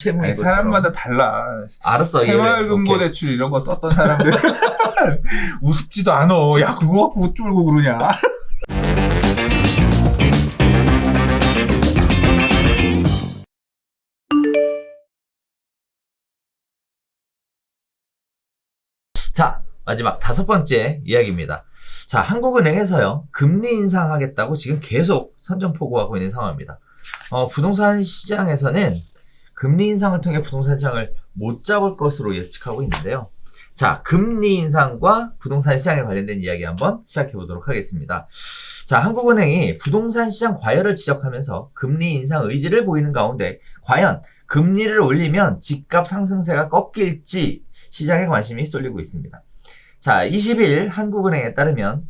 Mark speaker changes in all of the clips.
Speaker 1: 채무인
Speaker 2: 아니,
Speaker 1: 것처럼.
Speaker 2: 사람마다 달라.
Speaker 1: 알았어.
Speaker 2: 새마을금고대출 이런 거 썼던 사람들 우습지도 않아. 야 그거 갖고 쫄고 그러냐.
Speaker 1: 자, 마지막 5번째 이야기입니다. 자, 한국은행에서요, 금리 인상하겠다고 지금 계속 선전포고하고 있는 상황입니다. 부동산 시장에서는 금리 인상을 통해 부동산 시장을 못 잡을 것으로 예측하고 있는데요. 자, 금리 인상과 부동산 시장에 관련된 이야기 한번 시작해 보도록 하겠습니다. 자, 한국은행이 부동산 시장 과열을 지적하면서 금리 인상 의지를 보이는 가운데 과연 금리를 올리면 집값 상승세가 꺾일지 시장에 관심이 쏠리고 있습니다. 자, 20일 한국은행에 따르면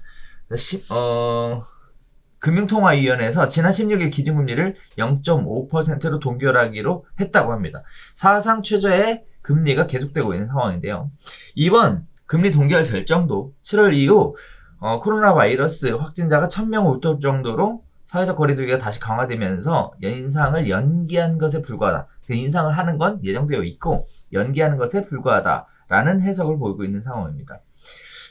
Speaker 1: 금융통화위원회에서 지난 16일 기준금리를 0.5%로 동결하기로 했다고 합니다. 사상 최저의 금리가 계속되고 있는 상황인데요. 이번 금리 동결 결정도 7월 이후 코로나 바이러스 확진자가 1000명 올 정도로 사회적 거리두기가 다시 강화되면서 인상을 연기한 것에 불과하다. 인상을 하는 건 예정되어 있고 연기하는 것에 불과하다라는 해석을 보이고 있는 상황입니다.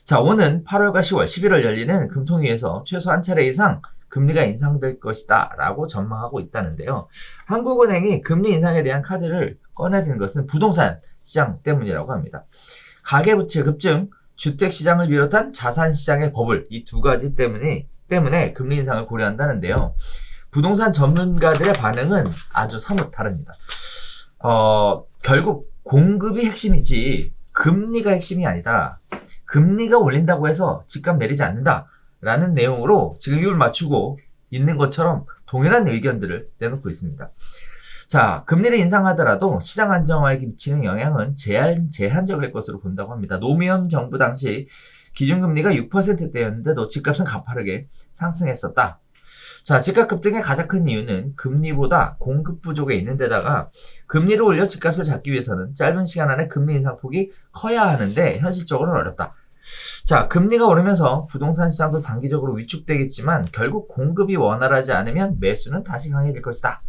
Speaker 1: 자, 오는 8월과 10월, 11월 열리는 금통위에서 최소 한 차례 이상 금리가 인상될 것이다 라고 전망하고 있다는데요. 한국은행이 금리 인상에 대한 카드를 꺼내든 것은 부동산 시장 때문이라고 합니다. 가계부채 급증, 주택시장을 비롯한 자산시장의 버블, 이 두 가지 때문에 금리 인상을 고려한다는데요. 부동산 전문가들의 반응은 아주 사뭇 다릅니다. 결국 공급이 핵심이지 금리가 핵심이 아니다. 금리가 올린다고 해서 집값 내리지 않는다 라는 내용으로 지금 입을 맞추고 있는 것처럼 동일한 의견들을 내놓고 있습니다. 자, 금리를 인상하더라도 시장 안정화에 미치는 영향은 제한적일 것으로 본다고 합니다. 노무현 정부 당시 기준금리가 6%대였는데도 집값은 가파르게 상승했었다. 자, 집값 급등의 가장 큰 이유는 금리보다 공급 부족에 있는 데다가 금리를 올려 집값을 잡기 위해서는 짧은 시간 안에 금리 인상폭이 커야 하는데 현실적으로는 어렵다. 자, 금리가 오르면서 부동산 시장도 단기적으로 위축되겠지만 결국 공급이 원활하지 않으면 매수는 다시 강해질 것이다.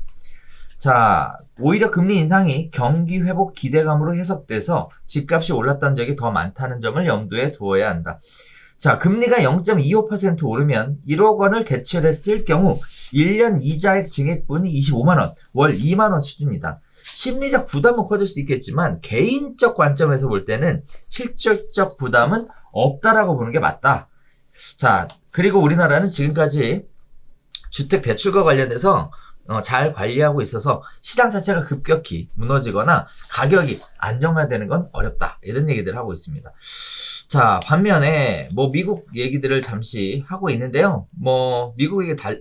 Speaker 1: 자, 오히려 금리 인상이 경기 회복 기대감으로 해석돼서 집값이 올랐던 적이 더 많다는 점을 염두에 두어야 한다. 자, 금리가 0.25% 오르면 1억 원을 대출했을 경우 1년 이자액 증액분이 25만 원, 월 2만 원 수준이다. 심리적 부담은 커질 수 있겠지만 개인적 관점에서 볼 때는 실질적 부담은 없다라고 보는 게 맞다. 자, 그리고 우리나라는 지금까지 주택 대출과 관련돼서 잘 관리하고 있어서 시장 자체가 급격히 무너지거나 가격이 안정화되는 건 어렵다. 이런 얘기들을 하고 있습니다. 자, 반면에 미국 얘기들을 잠시 하고 있는데요.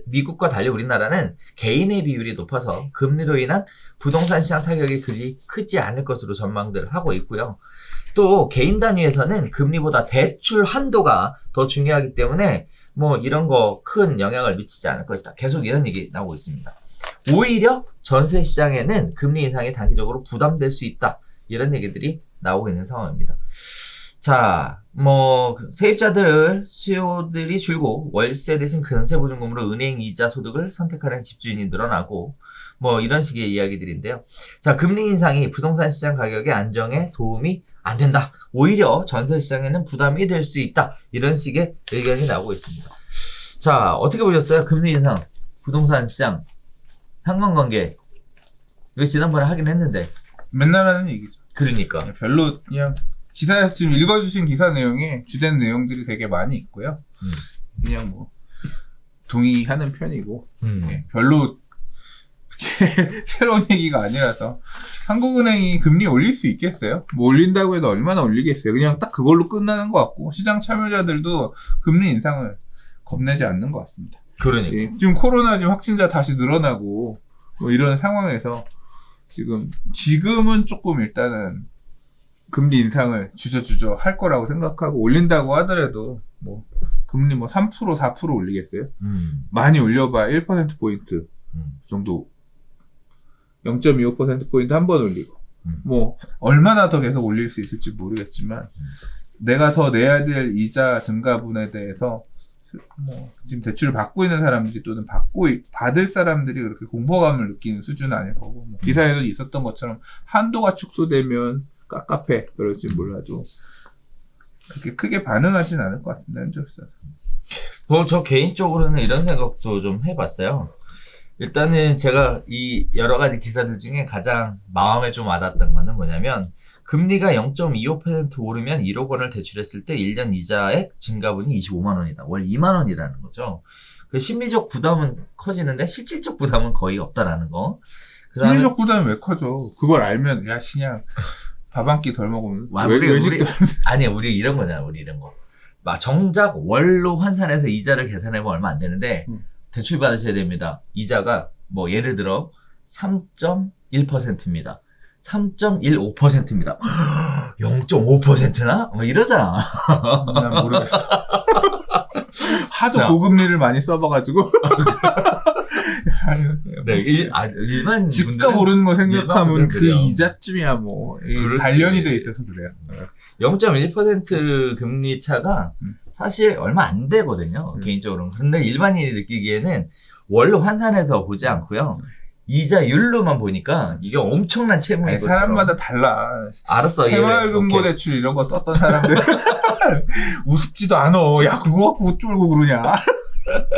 Speaker 1: 미국과 달리 우리나라는 개인의 비율이 높아서 금리로 인한 부동산 시장 타격이 그리 크지 않을 것으로 전망들을 하고 있고요. 또 개인 단위에서는 금리보다 대출 한도가 더 중요하기 때문에 이런 거 큰 영향을 미치지 않을 것이다. 계속 이런 얘기 나오고 있습니다. 오히려 전세 시장에는 금리 인상이 단기적으로 부담될 수 있다. 이런 얘기들이 나오고 있는 상황입니다. 자, 세입자들 수요들이 줄고 월세 대신 전세보증금으로 은행 이자 소득을 선택하는 집주인이 늘어나고 이런 식의 이야기들인데요. 자, 금리 인상이 부동산 시장 가격의 안정에 도움이 안 된다. 오히려 전세 시장에는 부담이 될 수 있다. 이런 식의 의견이 나오고 있습니다. 자, 어떻게 보셨어요? 금리 인상, 부동산 시장 상관관계. 이거 지난번에 하긴 했는데.
Speaker 2: 맨날 하는 얘기죠.
Speaker 1: 그러니까.
Speaker 2: 별로 그냥 기사에서 지금 읽어주신 기사 내용에 주된 내용들이 되게 많이 있고요. 그냥 동의하는 편이고 별로 새로운 얘기가 아니라서 한국은행이 금리 올릴 수 있겠어요? 올린다고 해도 얼마나 올리겠어요? 그냥 딱 그걸로 끝나는 것 같고 시장 참여자들도 금리 인상을 겁내지 않는 것 같습니다.
Speaker 1: 그러니까.
Speaker 2: 지금 코로나 확진자 다시 늘어나고 이런 상황에서 지금은 조금 일단은 금리 인상을 주저주저 할 거라고 생각하고 올린다고 하더라도 금리 3% 4% 올리겠어요? 많이 올려봐 1%포인트 정도 0.25%포인트 한 번 올리고 얼마나 더 계속 올릴 수 있을지 모르겠지만 내가 더 내야 될 이자 증가분에 대해서 뭐 지금 대출을 받고 있는 사람들이 또는 받을 사람들이 그렇게 공포감을 느끼는 수준은 아닐 거고 뭐 기사에도 있었던 것처럼 한도가 축소되면 깝깝해 그럴지 몰라도 그렇게 크게 반응하진 않을 것 같은데 현재로서.
Speaker 1: 저 개인적으로는 이런 생각도 좀 해봤어요. 일단은 제가 이 여러 가지 기사들 중에 가장 마음에 좀 와닿았던 거는 뭐냐면 금리가 0.25% 오르면 1억 원을 대출했을 때 1년 이자액 증가분이 25만 원이다. 월 2만 원이라는 거죠. 그 심리적 부담은 커지는데 실질적 부담은 거의 없다라는 거.
Speaker 2: 심리적 부담이 왜 커져? 그걸 알면 야 그냥 밥 한 끼 덜 먹으면
Speaker 1: 우리 이런 거잖아. 우리 이런 거. 막 정작 월로 환산해서 이자를 계산해보면 얼마 안 되는데 대출 받으셔야 됩니다. 이자가 뭐 예를 들어 3.1%입니다. 3.15%입니다. 0.5%나? 뭐 이러잖아.
Speaker 2: 난 모르겠어. 하도 고금리를 많이 써봐가지고.
Speaker 1: 네, 일반
Speaker 2: 집값 오르는 거 생각하면 그 이자쯤이야 뭐. 단련이 돼 있어서 그래요.
Speaker 1: 0.1% 금리 차가 사실 얼마 안 되거든요. 개인적으로는. 그런데 일반인이 느끼기에는 월로 환산해서 보지 않고요. 이자율로만 보니까 이게 엄청난 채무인 것처럼.
Speaker 2: 사람마다 달라.
Speaker 1: 알았어.
Speaker 2: 새마을금고대출 이런 거 썼던 사람들 우습지도 않아. 야 그거 갖고 어쩌고 그러냐.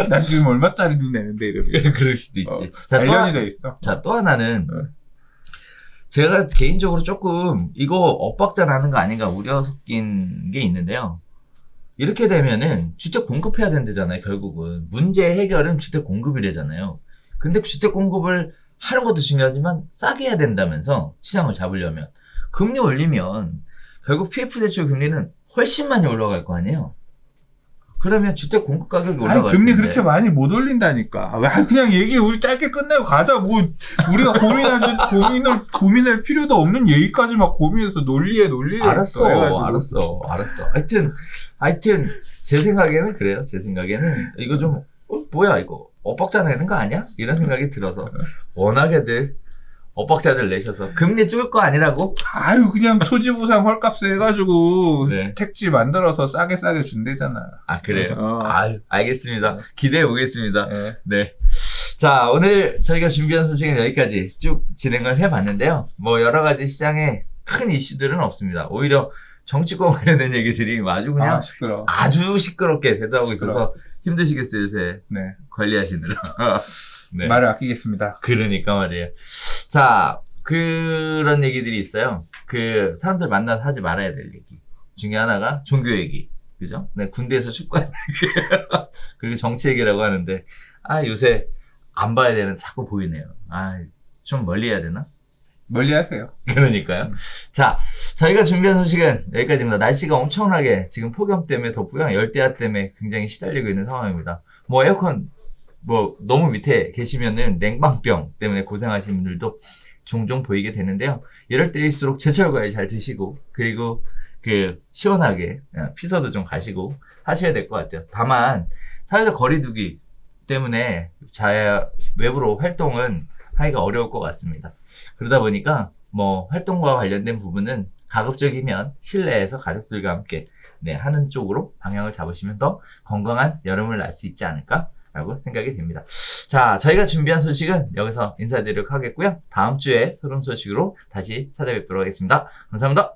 Speaker 2: 나 지금 얼마짜리도 내는데 이러면.
Speaker 1: 그럴 수도 있지.
Speaker 2: 단련이 돼 있어.
Speaker 1: 자, 또 하나는 제가 개인적으로 조금 이거 엇박자 나는 거 아닌가 우려 섞인 게 있는데요. 이렇게 되면은 주택 공급해야 된다잖아요. 결국은 문제 해결은 주택 공급이래잖아요. 근데 주택 공급을 하는 것도 중요하지만 싸게 해야 된다면서 시장을 잡으려면 금리 올리면 결국 PF 대출 금리는 훨씬 많이 올라갈 거 아니에요. 그러면 주택 공급 가격이 올라갈
Speaker 2: 금리
Speaker 1: 텐데.
Speaker 2: 그렇게 많이 못 올린다니까. 그냥 얘기 우리 짧게 끝내고 가자. 뭐 우리가 고민할 필요도 없는 얘기까지 막 고민해서 논리를
Speaker 1: 알았어. 하여튼 제 생각에는 그래요. 제 생각에는 이거 좀 뭐야 이거 엇박자 내는 거 아니야? 이런 생각이 들어서 워낙에들 엇박자들 내셔서 금리 줄 거 아니라고?
Speaker 2: 그냥 토지보상 헐값에 해가지고
Speaker 1: 네.
Speaker 2: 택지 만들어서 싸게 준대잖아.
Speaker 1: 아 그래요? 알겠습니다. 기대해 보겠습니다.
Speaker 2: 네.
Speaker 1: 네. 자, 오늘 저희가 준비한 소식은 여기까지 쭉 진행을 해봤는데요. 뭐 여러 가지 시장에 큰 이슈들은 없습니다. 오히려 정치권 관련된 얘기들이 아주 그냥 아주 시끄럽게 대두하고 있어서 힘드시겠어요, 요새.
Speaker 2: 네.
Speaker 1: 관리하시느라. 네.
Speaker 2: 말을 아끼겠습니다.
Speaker 1: 그러니까 말이에요. 자, 그런 얘기들이 있어요. 사람들 만나서 하지 말아야 될 얘기 중에 하나가 종교 얘기. 그죠? 네, 군대에서 축구하는 얘기. 그리고 정치 얘기라고 하는데, 요새 안 봐야 되는 자꾸 보이네요. 좀 멀리 해야 되나?
Speaker 2: 멀리 하세요.
Speaker 1: 그러니까요. 자, 저희가 준비한 소식은 여기까지입니다. 날씨가 엄청나게 지금 폭염 때문에 덥고요. 열대야 때문에 굉장히 시달리고 있는 상황입니다. 뭐 에어컨 너무 밑에 계시면은 냉방병 때문에 고생하시는 분들도 종종 보이게 되는데요. 이럴 때일수록 제철 과일 잘 드시고 그리고 시원하게 피서도 좀 가시고 하셔야 될 것 같아요. 다만 사회적 거리두기 때문에 외부로 활동은 하기가 어려울 것 같습니다. 그러다 보니까 활동과 관련된 부분은 가급적이면 실내에서 가족들과 함께 하는 쪽으로 방향을 잡으시면 더 건강한 여름을 날 수 있지 않을까라고 생각이 됩니다. 자, 저희가 준비한 소식은 여기서 인사드리도록 하겠고요. 다음 주에 새로운 소식으로 다시 찾아뵙도록 하겠습니다. 감사합니다.